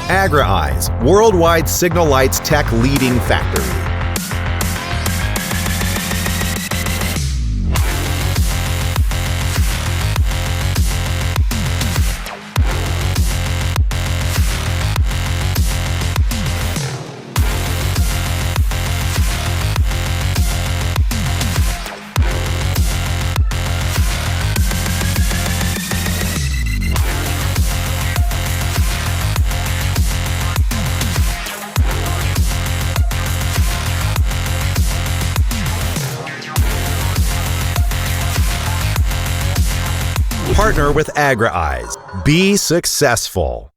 Agra-Eyes, worldwide signal lights tech leading factory. Partner with Agra-Eyes. Be successful.